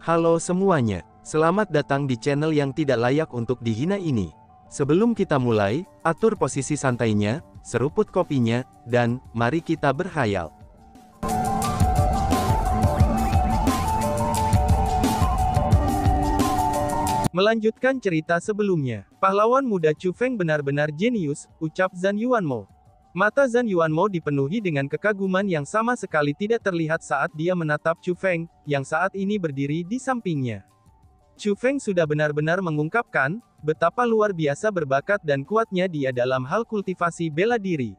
Halo semuanya, selamat datang di channel yang tidak layak untuk dihina ini. Sebelum kita mulai, atur posisi santainya, seruput kopinya, dan mari kita berkhayal. Melanjutkan cerita sebelumnya, pahlawan muda Chu Feng benar-benar jenius, ucap Zhan Yuanmo. Mata Zhan Yuanmo dipenuhi dengan kekaguman yang sama sekali tidak terlihat saat dia menatap Chu Feng, yang saat ini berdiri di sampingnya. Chu Feng sudah benar-benar mengungkapkan, betapa luar biasa berbakat dan kuatnya dia dalam hal kultivasi bela diri.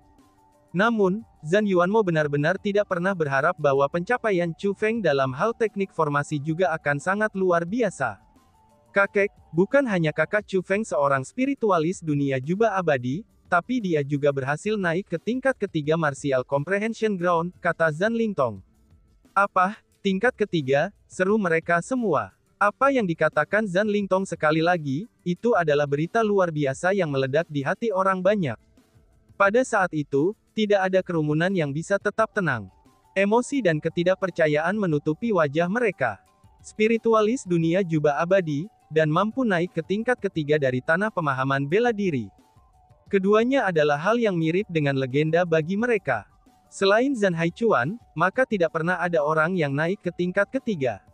Namun, Zhan Yuanmo benar-benar tidak pernah berharap bahwa pencapaian Chu Feng dalam hal teknik formasi juga akan sangat luar biasa. Kakek, bukan hanya kakak Chu Feng seorang spiritualis dunia jubah abadi, tapi dia juga berhasil naik ke tingkat ketiga Martial Comprehension Ground, kata Zhan Lingtong. Apa, tingkat ketiga? Seru mereka semua. Apa yang dikatakan Zhan Lingtong sekali lagi, itu adalah berita luar biasa yang meledak di hati orang banyak. Pada saat itu, tidak ada kerumunan yang bisa tetap tenang. Emosi dan ketidakpercayaan menutupi wajah mereka. Spiritualis dunia jubah abadi, dan mampu naik ke tingkat ketiga dari tanah pemahaman bela diri. Keduanya adalah hal yang mirip dengan legenda bagi mereka. Selain Zhan Haichuan, maka tidak pernah ada orang yang naik ke tingkat ketiga.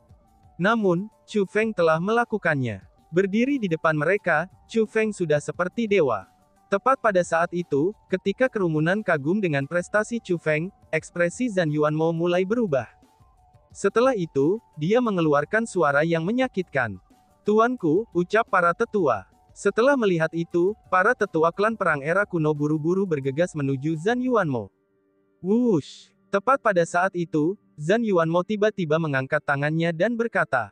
Namun, Chu Feng telah melakukannya. Berdiri di depan mereka, Chu Feng sudah seperti dewa. Tepat pada saat itu, ketika kerumunan kagum dengan prestasi Chu Feng, ekspresi Zhan Yuanmo mulai berubah. Setelah itu, dia mengeluarkan suara yang menyakitkan. "Tuanku," ucap para tetua. Setelah melihat itu, para tetua klan perang era kuno buru-buru bergegas menuju Zhan Yuanmo. Wush! Tepat pada saat itu, Zhan Yuanmo tiba-tiba mengangkat tangannya dan berkata,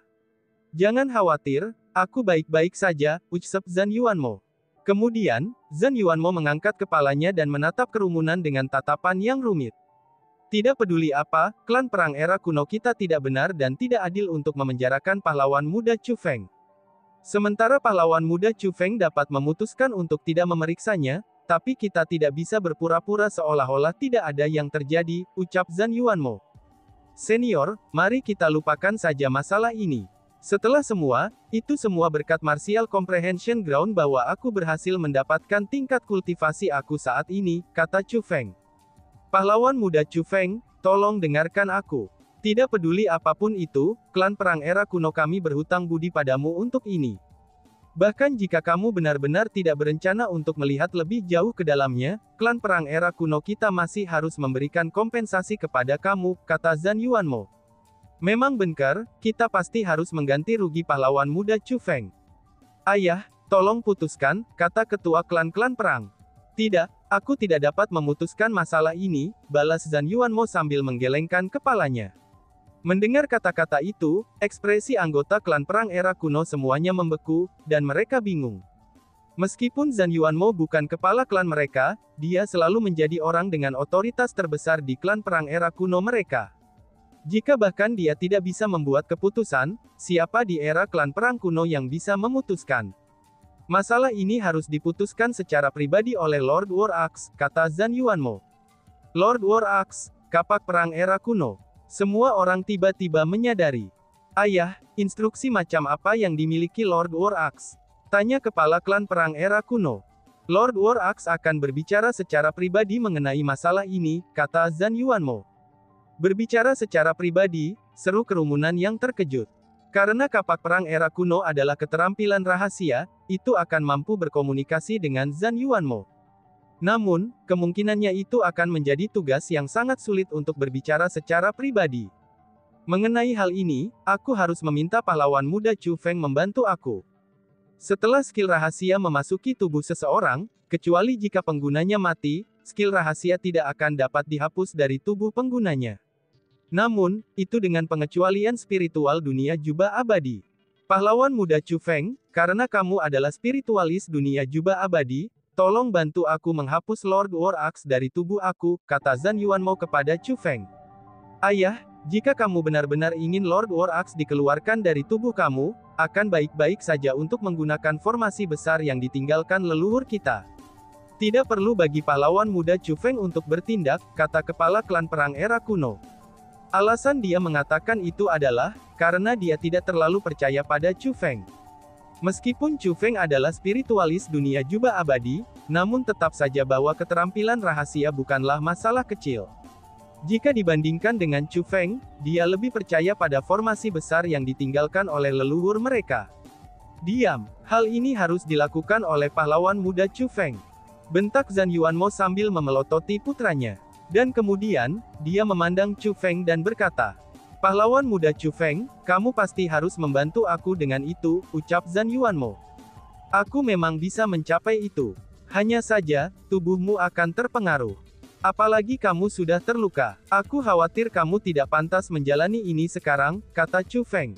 "Jangan khawatir, aku baik-baik saja," ucap Zhan Yuanmo. Kemudian, Zhan Yuanmo mengangkat kepalanya dan menatap kerumunan dengan tatapan yang rumit. "Tidak peduli apa, klan perang era kuno kita tidak benar dan tidak adil untuk memenjarakan pahlawan muda Chu Feng. Sementara pahlawan muda Chu Feng dapat memutuskan untuk tidak memeriksanya, tapi kita tidak bisa berpura-pura seolah-olah tidak ada yang terjadi," ucap Zhan Yuanmo. "Senior, mari kita lupakan saja masalah ini. Setelah semua, itu semua berkat Martial Comprehension Ground bahwa aku berhasil mendapatkan tingkat kultivasi aku saat ini," kata Chu Feng. "Pahlawan muda Chu Feng, tolong dengarkan aku. Tidak peduli apapun itu, klan perang era kuno kami berhutang budi padamu untuk ini. Bahkan jika kamu benar-benar tidak berencana untuk melihat lebih jauh ke dalamnya, klan perang era kuno kita masih harus memberikan kompensasi kepada kamu," kata Zhan Yuanmo. "Memang benar, kita pasti harus mengganti rugi pahlawan muda Chu Feng." "Ayah, tolong putuskan," kata ketua klan-klan perang. "Tidak, aku tidak dapat memutuskan masalah ini," balas Zhan Yuanmo sambil menggelengkan kepalanya. Mendengar kata-kata itu, ekspresi anggota klan perang era kuno semuanya membeku, dan mereka bingung. Meskipun Zhan Yuanmo bukan kepala klan mereka, dia selalu menjadi orang dengan otoritas terbesar di klan perang era kuno mereka. Jika bahkan dia tidak bisa membuat keputusan, siapa di era klan perang kuno yang bisa memutuskan? "Masalah ini harus diputuskan secara pribadi oleh Lord War Axe," kata Zhan Yuanmo. "Lord War Axe, kapak perang era kuno." Semua orang tiba-tiba menyadari. "Ayah, instruksi macam apa yang dimiliki Lord War Axe?" tanya kepala klan perang era kuno. "Lord War Axe akan berbicara secara pribadi mengenai masalah ini," kata Zhan Yuanmo. "Berbicara secara pribadi," seru kerumunan yang terkejut. Karena kapak perang era kuno adalah keterampilan rahasia, itu akan mampu berkomunikasi dengan Zhan Yuanmo. Namun, kemungkinannya itu akan menjadi tugas yang sangat sulit untuk berbicara secara pribadi. "Mengenai hal ini, aku harus meminta pahlawan muda Chu Feng membantu aku. Setelah skill rahasia memasuki tubuh seseorang, kecuali jika penggunanya mati, skill rahasia tidak akan dapat dihapus dari tubuh penggunanya. Namun, itu dengan pengecualian spiritual dunia jubah abadi. Pahlawan muda Chu Feng, karena kamu adalah spiritualis dunia jubah abadi, tolong bantu aku menghapus Lord War Axe dari tubuh aku," kata Zhan Yuanmo kepada Chu Feng. "Ayah, jika kamu benar-benar ingin Lord War Axe dikeluarkan dari tubuh kamu, akan baik-baik saja untuk menggunakan formasi besar yang ditinggalkan leluhur kita. Tidak perlu bagi pahlawan muda Chu Feng untuk bertindak," kata kepala klan perang era kuno. Alasan dia mengatakan itu adalah, karena dia tidak terlalu percaya pada Chu Feng. Meskipun Chu Feng adalah spiritualis dunia jubah abadi, namun tetap saja bahwa keterampilan rahasia bukanlah masalah kecil. Jika dibandingkan dengan Chu Feng, dia lebih percaya pada formasi besar yang ditinggalkan oleh leluhur mereka. Diam, hal ini harus dilakukan oleh pahlawan muda Chu Feng. Bentak Zhan Yuanmo sambil memelototi putranya. Dan kemudian, dia memandang Chu Feng dan berkata, "Pahlawan muda Chu Feng, kamu pasti harus membantu aku dengan itu," ucap Zhan Yuanmo. "Aku memang bisa mencapai itu. Hanya saja, tubuhmu akan terpengaruh. Apalagi kamu sudah terluka. Aku khawatir kamu tidak pantas menjalani ini sekarang," kata Chu Feng.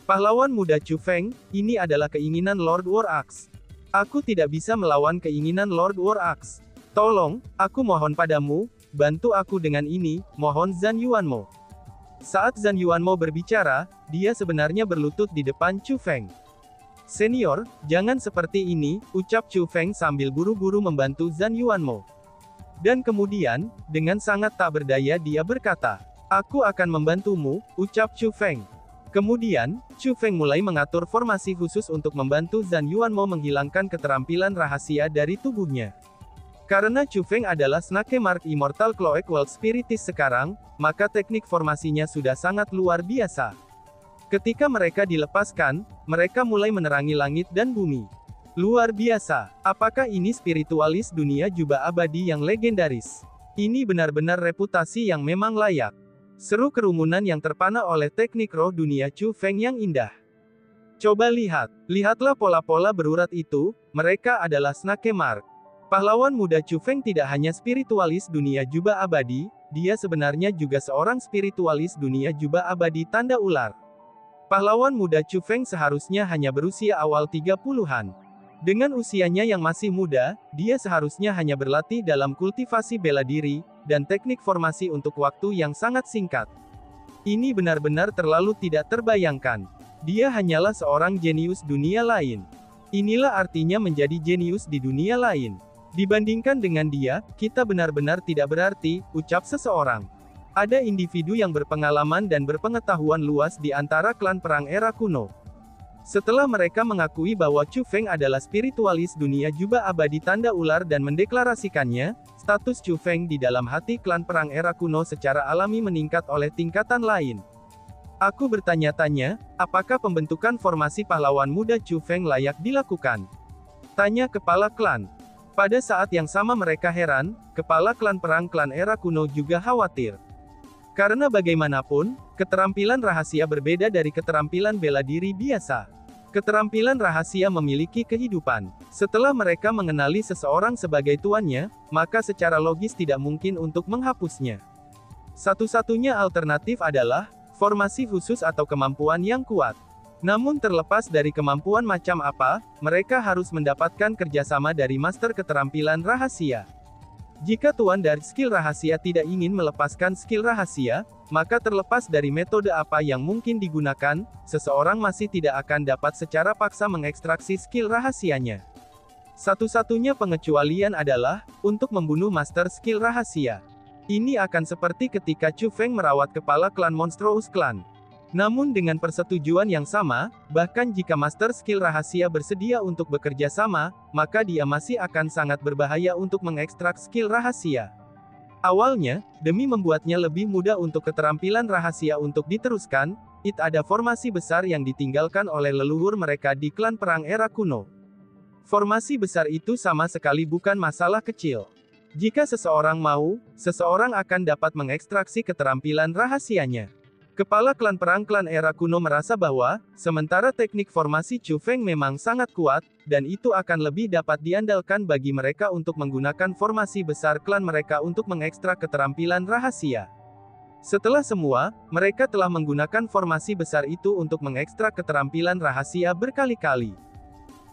Pahlawan muda Chu Feng, ini adalah keinginan Lord War Axe. Aku tidak bisa melawan keinginan Lord War Axe. Tolong, aku mohon padamu, bantu aku dengan ini, mohon Zhan Yuanmo. Saat Zhan Yuanmo berbicara, dia sebenarnya berlutut di depan Chu Feng. "Senior, jangan seperti ini," ucap Chu Feng sambil buru-buru membantu Zhan Yuanmo. Dan kemudian, dengan sangat tak berdaya dia berkata, "Aku akan membantumu," ucap Chu Feng. Kemudian, Chu Feng mulai mengatur formasi khusus untuk membantu Zhan Yuanmo menghilangkan keterampilan rahasia dari tubuhnya. Karena Chu Feng adalah Snake Mark Immortal Cloak World Spiritus sekarang, maka teknik formasinya sudah sangat luar biasa. Ketika mereka dilepaskan, mereka mulai menerangi langit dan bumi. Luar biasa. Apakah ini spiritualis dunia jubah abadi yang legendaris? Ini benar-benar reputasi yang memang layak. Seru kerumunan yang terpana oleh teknik roh dunia Chu Feng yang indah. Coba lihat. Lihatlah pola-pola berurat itu, mereka adalah Snake Mark. Pahlawan muda Chu Feng tidak hanya spiritualis dunia jubah abadi, dia sebenarnya juga seorang spiritualis dunia jubah abadi tanda ular. Pahlawan muda Chu Feng seharusnya hanya berusia awal 30-an. Dengan usianya yang masih muda, dia seharusnya hanya berlatih dalam kultivasi bela diri, dan teknik formasi untuk waktu yang sangat singkat. Ini benar-benar terlalu tidak terbayangkan. Dia hanyalah seorang jenius dunia lain. Inilah artinya menjadi jenius di dunia lain. Dibandingkan dengan dia, kita benar-benar tidak berarti, ucap seseorang. Ada individu yang berpengalaman dan berpengetahuan luas di antara klan perang era kuno. Setelah mereka mengakui bahwa Chu Feng adalah spiritualis dunia jubah abadi tanda ular dan mendeklarasikannya, status Chu Feng di dalam hati klan perang era kuno secara alami meningkat oleh tingkatan lain. Aku bertanya-tanya, apakah pembentukan formasi pahlawan muda Chu Feng layak dilakukan? Tanya kepala klan. Pada saat yang sama mereka heran, kepala klan perang klan era kuno juga khawatir. Karena bagaimanapun, keterampilan rahasia berbeda dari keterampilan bela diri biasa. Keterampilan rahasia memiliki kehidupan. Setelah mereka mengenali seseorang sebagai tuannya, maka secara logis tidak mungkin untuk menghapusnya. Satu-satunya alternatif adalah formasi khusus atau kemampuan yang kuat. Namun terlepas dari kemampuan macam apa, mereka harus mendapatkan kerjasama dari master keterampilan rahasia. Jika tuan dari skill rahasia tidak ingin melepaskan skill rahasia, maka terlepas dari metode apa yang mungkin digunakan, seseorang masih tidak akan dapat secara paksa mengekstraksi skill rahasianya. Satu-satunya pengecualian adalah, untuk membunuh master skill rahasia. Ini akan seperti ketika Chu Feng merawat kepala klan Monstrous Clan. Namun dengan persetujuan yang sama, bahkan jika master skill rahasia bersedia untuk bekerja sama, maka dia masih akan sangat berbahaya untuk mengekstrak skill rahasia. Awalnya, demi membuatnya lebih mudah untuk keterampilan rahasia untuk diteruskan, ada formasi besar yang ditinggalkan oleh leluhur mereka di klan perang era kuno. Formasi besar itu sama sekali bukan masalah kecil. Jika seseorang mau, seseorang akan dapat mengekstraksi keterampilan rahasianya. Kepala klan perang klan era kuno merasa bahwa, sementara teknik formasi Chu Feng memang sangat kuat, dan itu akan lebih dapat diandalkan bagi mereka untuk menggunakan formasi besar klan mereka untuk mengekstrak keterampilan rahasia. Setelah semua, mereka telah menggunakan formasi besar itu untuk mengekstrak keterampilan rahasia berkali-kali.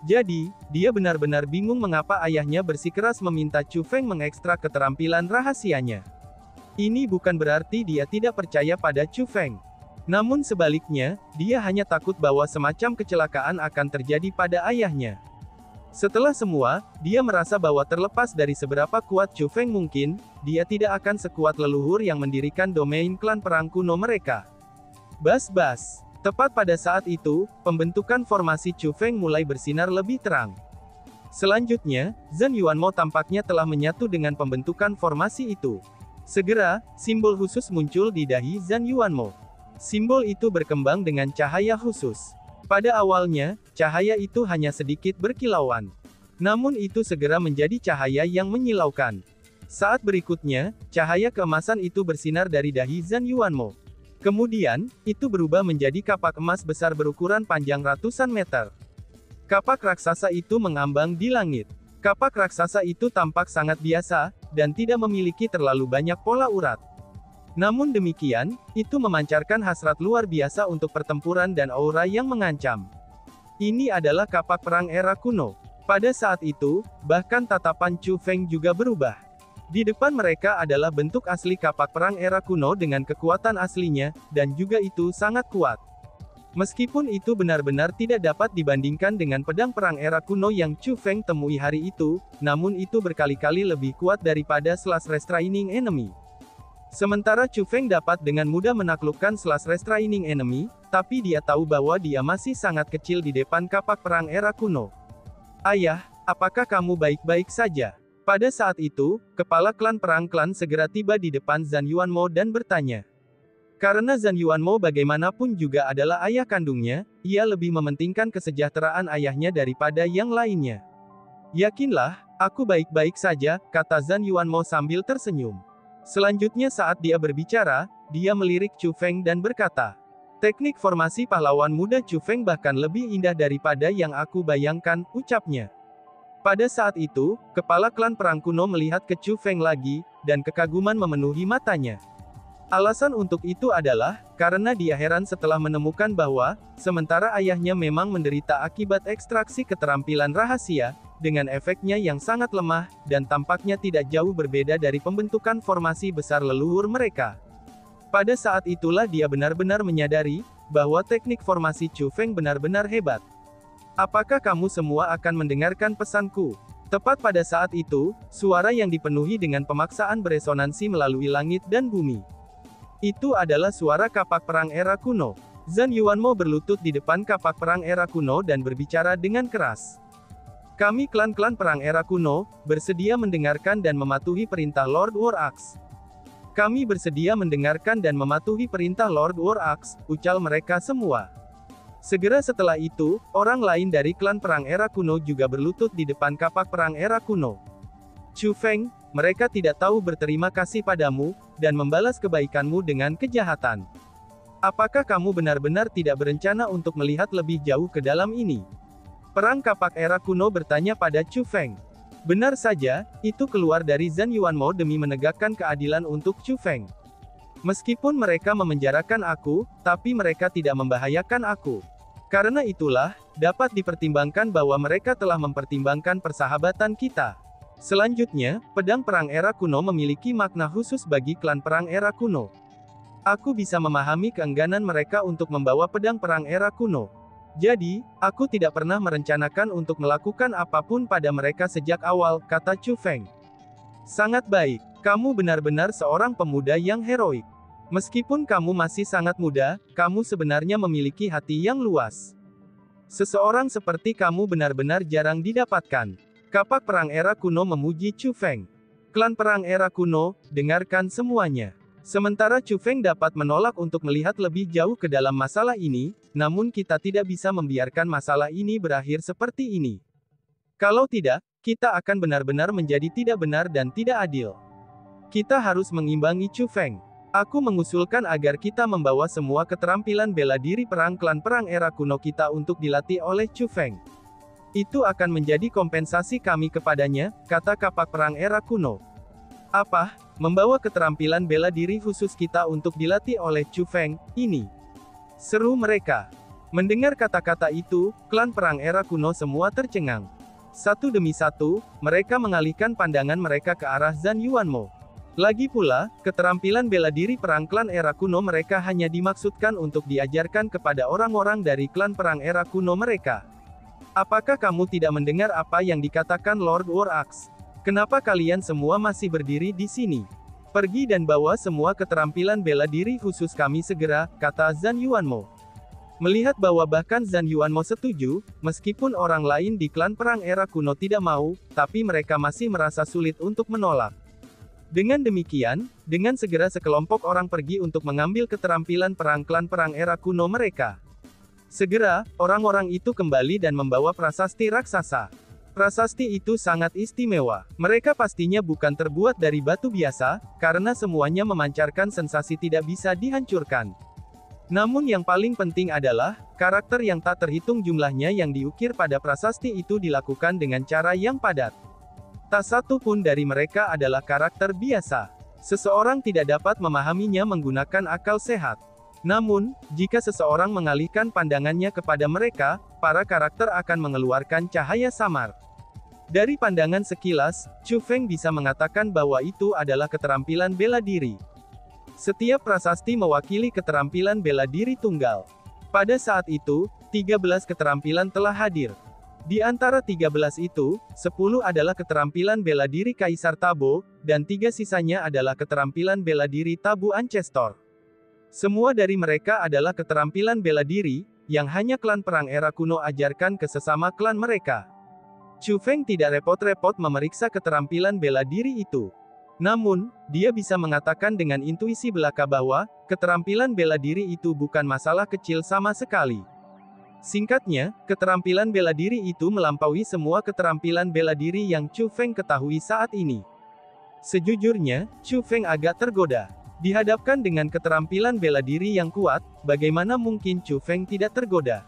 Jadi, dia benar-benar bingung mengapa ayahnya bersikeras meminta Chu Feng mengekstrak keterampilan rahasianya. Ini bukan berarti dia tidak percaya pada Chu Feng. Namun sebaliknya, dia hanya takut bahwa semacam kecelakaan akan terjadi pada ayahnya. Setelah semua, dia merasa bahwa terlepas dari seberapa kuat Chu Feng mungkin, dia tidak akan sekuat leluhur yang mendirikan domain klan perang kuno mereka. Bas-bas. Tepat pada saat itu, pembentukan formasi Chu Feng mulai bersinar lebih terang. Selanjutnya, Zhan Yuanmo tampaknya telah menyatu dengan pembentukan formasi itu. Segera, simbol khusus muncul di dahi Zhan Yuanmo. Simbol itu berkembang dengan cahaya khusus. Pada awalnya, cahaya itu hanya sedikit berkilauan. Namun itu segera menjadi cahaya yang menyilaukan. Saat berikutnya, cahaya keemasan itu bersinar dari dahi Zhan Yuanmo. Kemudian, itu berubah menjadi kapak emas besar berukuran panjang ratusan meter. Kapak raksasa itu mengambang di langit. Kapak raksasa itu tampak sangat biasa, dan tidak memiliki terlalu banyak pola urat. Namun demikian, itu memancarkan hasrat luar biasa untuk pertempuran dan aura yang mengancam. Ini adalah kapak perang era kuno. Pada saat itu, bahkan tatapan Chu Feng juga berubah. Di depan mereka adalah bentuk asli kapak perang era kuno dengan kekuatan aslinya, dan juga itu sangat kuat. Meskipun itu benar-benar tidak dapat dibandingkan dengan pedang perang era kuno yang Chu Feng temui hari itu, namun itu berkali-kali lebih kuat daripada Slash Restraining Enemy. Sementara Chu Feng dapat dengan mudah menaklukkan Slash Restraining Enemy, tapi dia tahu bahwa dia masih sangat kecil di depan kapak perang era kuno. Ayah, apakah kamu baik-baik saja? Pada saat itu, kepala klan perang klan segera tiba di depan Zhan Yuanmo dan bertanya. Karena Zhan Yuanmo bagaimanapun juga adalah ayah kandungnya, ia lebih mementingkan kesejahteraan ayahnya daripada yang lainnya. Yakinlah, aku baik-baik saja, kata Zhan Yuanmo sambil tersenyum. Selanjutnya saat dia berbicara, dia melirik Chu Feng dan berkata, teknik formasi pahlawan muda Chu Feng bahkan lebih indah daripada yang aku bayangkan, ucapnya. Pada saat itu, kepala klan perang kuno melihat ke Chu Feng lagi, dan kekaguman memenuhi matanya. Alasan untuk itu adalah, karena dia heran setelah menemukan bahwa, sementara ayahnya memang menderita akibat ekstraksi keterampilan rahasia, dengan efeknya yang sangat lemah, dan tampaknya tidak jauh berbeda dari pembentukan formasi besar leluhur mereka. Pada saat itulah dia benar-benar menyadari, bahwa teknik formasi Chu Feng benar-benar hebat. Apakah kamu semua akan mendengarkan pesanku? Tepat pada saat itu, suara yang dipenuhi dengan pemaksaan beresonansi melalui langit dan bumi. Itu adalah suara kapak perang era kuno. Zhan Yuanmo berlutut di depan kapak perang era kuno dan berbicara dengan keras. Kami klan-klan perang era kuno, bersedia mendengarkan dan mematuhi perintah Lord War Axe. Kami bersedia mendengarkan dan mematuhi perintah Lord War Axe, ucal mereka semua. Segera setelah itu, orang lain dari klan perang era kuno juga berlutut di depan kapak perang era kuno. Chu Feng, mereka tidak tahu berterima kasih padamu, dan membalas kebaikanmu dengan kejahatan. Apakah kamu benar-benar tidak berencana untuk melihat lebih jauh ke dalam ini? Perang kapak era kuno bertanya pada Chu Feng. Benar saja, itu keluar dari Zhan Yuanmo demi menegakkan keadilan untuk Chu Feng. Meskipun mereka memenjarakan aku, tapi mereka tidak membahayakan aku. Karena itulah, dapat dipertimbangkan bahwa mereka telah mempertimbangkan persahabatan kita. Selanjutnya, pedang perang era kuno memiliki makna khusus bagi klan perang era kuno. Aku bisa memahami keengganan mereka untuk membawa pedang perang era kuno. Jadi, aku tidak pernah merencanakan untuk melakukan apapun pada mereka sejak awal, kata Chu Feng. Sangat baik, kamu benar-benar seorang pemuda yang heroik. Meskipun kamu masih sangat muda, kamu sebenarnya memiliki hati yang luas. Seseorang seperti kamu benar-benar jarang didapatkan. Kapak perang era kuno memuji Chu Feng. Klan perang era kuno, dengarkan semuanya. Sementara Chu Feng dapat menolak untuk melihat lebih jauh ke dalam masalah ini, namun kita tidak bisa membiarkan masalah ini berakhir seperti ini. Kalau tidak, kita akan benar-benar menjadi tidak benar dan tidak adil. Kita harus mengimbangi Chu Feng. Aku mengusulkan agar kita membawa semua keterampilan bela diri perang klan perang era kuno kita untuk dilatih oleh Chu Feng. Itu akan menjadi kompensasi kami kepadanya, kata kapak perang era kuno. Apa? Membawa keterampilan bela diri khusus kita untuk dilatih oleh Chu Feng, ini. Seru mereka. Mendengar kata-kata itu, klan perang era kuno semua tercengang. Satu demi satu, mereka mengalihkan pandangan mereka ke arah Zhan Yuanmo. Lagi pula, keterampilan bela diri perang klan era kuno mereka hanya dimaksudkan untuk diajarkan kepada orang-orang dari klan perang era kuno mereka. Apakah kamu tidak mendengar apa yang dikatakan Lord War Axe? Kenapa kalian semua masih berdiri di sini? Pergi dan bawa semua keterampilan bela diri khusus kami segera, kata Zhang Yuanmo. Melihat bahwa bahkan Zhang Yuanmo setuju, meskipun orang lain di klan perang era kuno tidak mau, tapi mereka masih merasa sulit untuk menolak. Dengan demikian, dengan segera sekelompok orang pergi untuk mengambil keterampilan perang klan perang era kuno mereka. Segera, orang-orang itu kembali dan membawa prasasti raksasa. Prasasti itu sangat istimewa. Mereka pastinya bukan terbuat dari batu biasa, karena semuanya memancarkan sensasi tidak bisa dihancurkan. Namun yang paling penting adalah, karakter yang tak terhitung jumlahnya yang diukir pada prasasti itu dilakukan dengan cara yang padat. Tak satu pun dari mereka adalah karakter biasa. Seseorang tidak dapat memahaminya menggunakan akal sehat. Namun, jika seseorang mengalihkan pandangannya kepada mereka, para karakter akan mengeluarkan cahaya samar. Dari pandangan sekilas, Chu Feng bisa mengatakan bahwa itu adalah keterampilan bela diri. Setiap prasasti mewakili keterampilan bela diri tunggal. Pada saat itu, 13 keterampilan telah hadir. Di antara 13 itu, 10 adalah keterampilan bela diri Kaisar Tabo, dan 3 sisanya adalah keterampilan bela diri Tabu Ancestor. Semua dari mereka adalah keterampilan bela diri, yang hanya klan perang era kuno ajarkan ke sesama klan mereka. Chu Feng tidak repot-repot memeriksa keterampilan bela diri itu. Namun, dia bisa mengatakan dengan intuisi belaka bahwa, keterampilan bela diri itu bukan masalah kecil sama sekali. Singkatnya, keterampilan bela diri itu melampaui semua keterampilan bela diri yang Chu Feng ketahui saat ini. Sejujurnya, Chu Feng agak tergoda. Dihadapkan dengan keterampilan bela diri yang kuat, bagaimana mungkin Chu Feng tidak tergoda?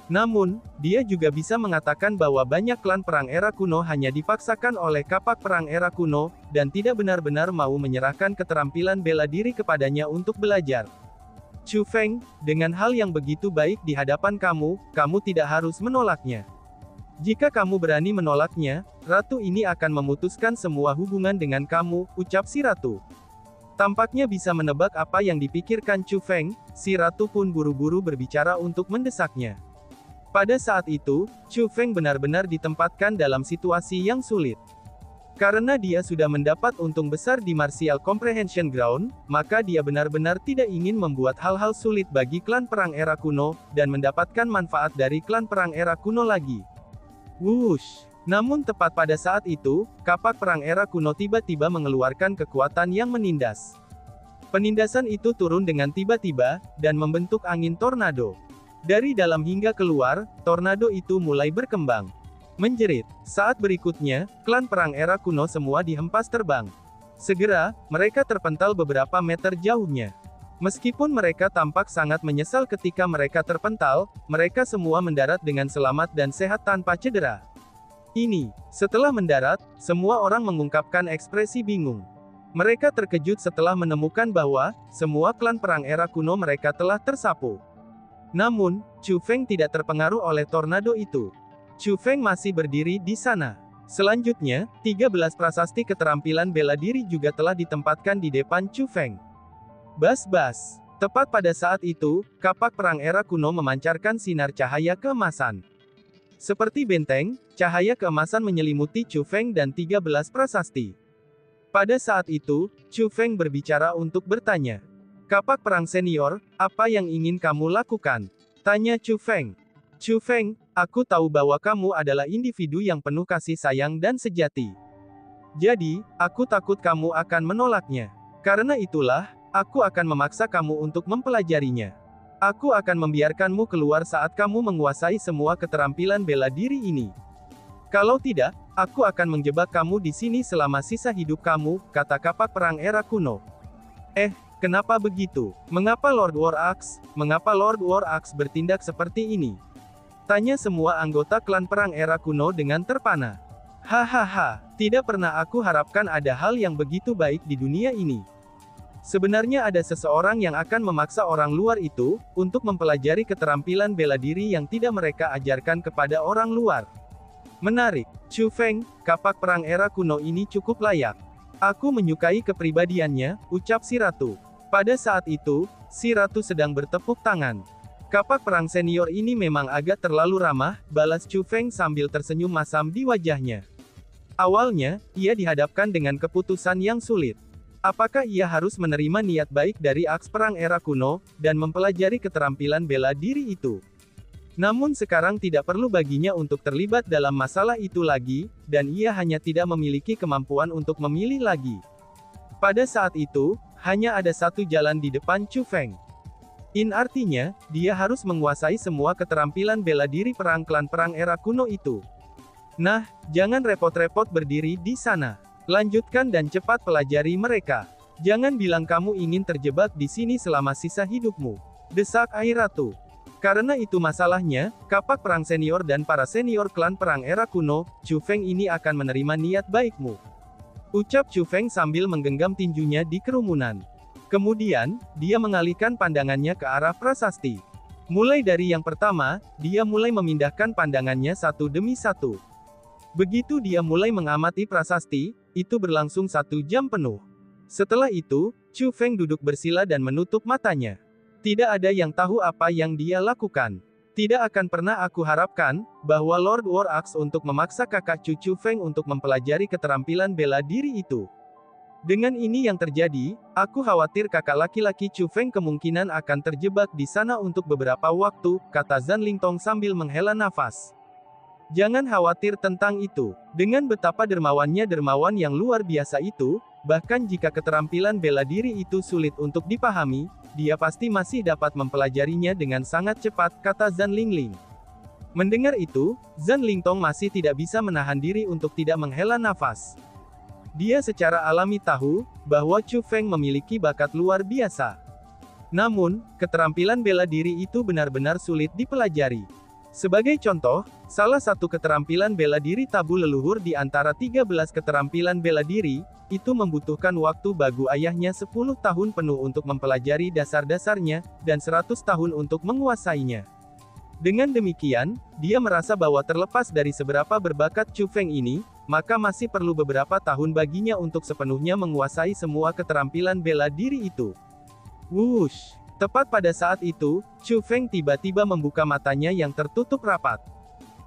Namun, dia juga bisa mengatakan bahwa banyak klan perang era kuno hanya dipaksakan oleh kapak perang era kuno, dan tidak benar-benar mau menyerahkan keterampilan bela diri kepadanya untuk belajar. Chu Feng, dengan hal yang begitu baik di hadapan kamu, kamu tidak harus menolaknya. Jika kamu berani menolaknya, ratu ini akan memutuskan semua hubungan dengan kamu, ucap si ratu. Tampaknya bisa menebak apa yang dipikirkan Chu Feng, si ratu pun buru-buru berbicara untuk mendesaknya. Pada saat itu, Chu Feng benar-benar ditempatkan dalam situasi yang sulit. Karena dia sudah mendapat untung besar di Martial Comprehension Ground, maka dia benar-benar tidak ingin membuat hal-hal sulit bagi klan perang era kuno, dan mendapatkan manfaat dari klan perang era kuno lagi. Wush! Namun tepat pada saat itu, kapak perang era kuno tiba-tiba mengeluarkan kekuatan yang menindas. Penindasan itu turun dengan tiba-tiba, dan membentuk angin tornado. Dari dalam hingga keluar, tornado itu mulai berkembang. Menjerit. Saat berikutnya, klan perang era kuno semua dihempas terbang. Segera, mereka terpental beberapa meter jauhnya. Meskipun mereka tampak sangat menyesal ketika mereka terpental, mereka semua mendarat dengan selamat dan sehat tanpa cedera. Setelah mendarat, semua orang mengungkapkan ekspresi bingung. Mereka terkejut setelah menemukan bahwa, semua klan perang era kuno mereka telah tersapu. Namun, Chu Feng tidak terpengaruh oleh tornado itu. Chu Feng masih berdiri di sana. Selanjutnya, 13 prasasti keterampilan bela diri juga telah ditempatkan di depan Chu Feng. Bas-bas. Tepat pada saat itu, kapak perang era kuno memancarkan sinar cahaya keemasan. Seperti benteng, cahaya keemasan menyelimuti Chu Feng dan 13 prasasti. Pada saat itu, Chu Feng berbicara untuk bertanya. Kapak perang senior, apa yang ingin kamu lakukan? Tanya Chu Feng. Chu Feng, aku tahu bahwa kamu adalah individu yang penuh kasih sayang dan sejati. Jadi, aku takut kamu akan menolaknya. Karena itulah, aku akan memaksa kamu untuk mempelajarinya. Aku akan membiarkanmu keluar saat kamu menguasai semua keterampilan bela diri ini. Kalau tidak, aku akan menjebak kamu di sini selama sisa hidup kamu, kata kapak perang era kuno. Kenapa begitu? Mengapa Lord War Axe bertindak seperti ini? Tanya semua anggota klan perang era kuno dengan terpana. Hahaha, tidak pernah aku harapkan ada hal yang begitu baik di dunia ini. Sebenarnya ada seseorang yang akan memaksa orang luar itu, untuk mempelajari keterampilan bela diri yang tidak mereka ajarkan kepada orang luar. Menarik. Chu Feng, kapak perang era kuno ini cukup layak. Aku menyukai kepribadiannya, ucap si ratu. Pada saat itu, si ratu sedang bertepuk tangan. Kapak perang senior ini memang agak terlalu ramah, balas Chu Feng sambil tersenyum masam di wajahnya. Awalnya, ia dihadapkan dengan keputusan yang sulit. Apakah ia harus menerima niat baik dari aks perang era kuno, dan mempelajari keterampilan bela diri itu? Namun sekarang tidak perlu baginya untuk terlibat dalam masalah itu lagi, dan ia hanya tidak memiliki kemampuan untuk memilih lagi. Pada saat itu, hanya ada satu jalan di depan Chu Feng. Artinya, dia harus menguasai semua keterampilan bela diri perang klan perang era kuno itu. Nah, jangan repot-repot berdiri di sana. Lanjutkan dan cepat pelajari mereka. Jangan bilang kamu ingin terjebak di sini selama sisa hidupmu. Desak Air Ratu. Karena itu masalahnya, kapak perang senior dan para senior klan perang era kuno, Chu Feng ini akan menerima niat baikmu. Ucap Chu Feng sambil menggenggam tinjunya di kerumunan. Kemudian, dia mengalihkan pandangannya ke arah prasasti. Mulai dari yang pertama, dia mulai memindahkan pandangannya satu demi satu. Begitu dia mulai mengamati prasasti, itu berlangsung 1 jam penuh. Setelah itu, Chu Feng duduk bersila dan menutup matanya. Tidak ada yang tahu apa yang dia lakukan. Tidak akan pernah aku harapkan, bahwa Lord War Axe untuk memaksa kakak Chu Feng untuk mempelajari keterampilan bela diri itu. Dengan ini yang terjadi, aku khawatir kakak laki-laki Chu Feng kemungkinan akan terjebak di sana untuk beberapa waktu, kata Zan Lingtong sambil menghela nafas. Jangan khawatir tentang itu. Dengan betapa dermawannya dermawan yang luar biasa itu, bahkan jika keterampilan bela diri itu sulit untuk dipahami, dia pasti masih dapat mempelajarinya dengan sangat cepat, kata Zan Lingling. Mendengar itu, Zan Lingtong masih tidak bisa menahan diri untuk tidak menghela nafas. Dia secara alami tahu, bahwa Chu Feng memiliki bakat luar biasa. Namun, keterampilan bela diri itu benar-benar sulit dipelajari. Sebagai contoh, salah satu keterampilan bela diri tabu leluhur di antara 13 keterampilan bela diri, itu membutuhkan waktu bagu ayahnya 10 tahun penuh untuk mempelajari dasar-dasarnya, dan 100 tahun untuk menguasainya. Dengan demikian, dia merasa bahwa terlepas dari seberapa berbakat Chu Feng ini, maka masih perlu beberapa tahun baginya untuk sepenuhnya menguasai semua keterampilan bela diri itu. Wush! Tepat pada saat itu, Chu Feng tiba-tiba membuka matanya yang tertutup rapat.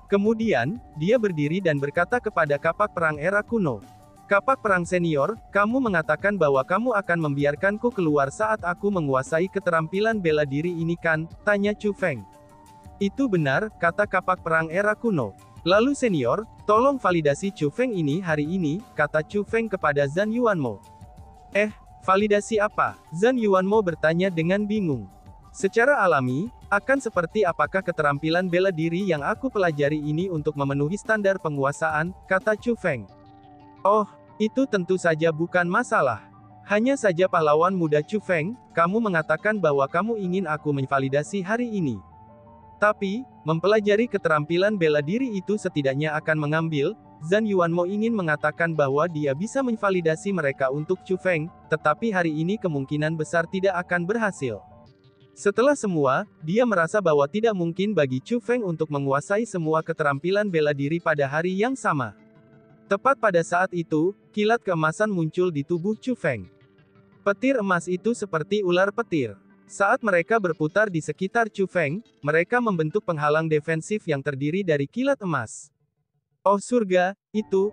Kemudian, dia berdiri dan berkata kepada kapak perang era kuno. Kapak perang senior, kamu mengatakan bahwa kamu akan membiarkanku keluar saat aku menguasai keterampilan bela diri ini kan? Tanya Chu Feng. Itu benar, kata kapak perang era kuno. Lalu senior, tolong validasi Chu Feng ini hari ini, kata Chu Feng kepada Zan Yuanmo. Validasi apa? Zan Yuanmo bertanya dengan bingung. Secara alami, akan seperti apakah keterampilan bela diri yang aku pelajari ini untuk memenuhi standar penguasaan, kata Chu Feng. Oh, itu tentu saja bukan masalah. Hanya saja pahlawan muda Chu Feng, kamu mengatakan bahwa kamu ingin aku menvalidasi hari ini. Tapi, mempelajari keterampilan bela diri itu setidaknya akan mengambil, Zan Yuanmo ingin mengatakan bahwa dia bisa menvalidasi mereka untuk Chu Feng, tetapi hari ini kemungkinan besar tidak akan berhasil. Setelah semua, dia merasa bahwa tidak mungkin bagi Chu Feng untuk menguasai semua keterampilan bela diri pada hari yang sama. Tepat pada saat itu, kilat keemasan muncul di tubuh Chu Feng. Petir emas itu seperti ular petir. Saat mereka berputar di sekitar Chu Feng, mereka membentuk penghalang defensif yang terdiri dari kilat emas. Oh surga, itu,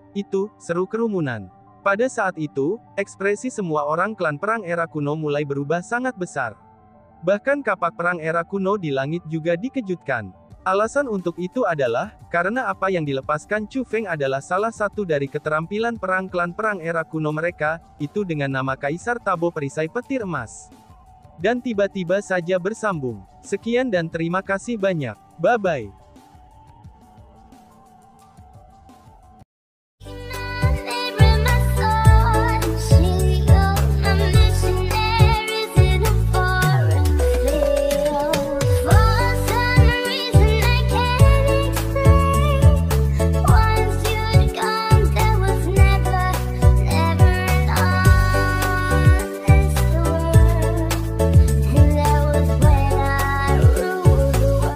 seru kerumunan. Pada saat itu, ekspresi semua orang klan perang era kuno mulai berubah sangat besar. Bahkan kapak perang era kuno di langit juga dikejutkan. Alasan untuk itu adalah, karena apa yang dilepaskan Chu Feng adalah salah satu dari keterampilan perang klan perang era kuno mereka, itu dengan nama Kaisar Tabo Perisai Petir Emas. Dan tiba-tiba saja bersambung. Sekian dan terima kasih banyak. Bye-bye.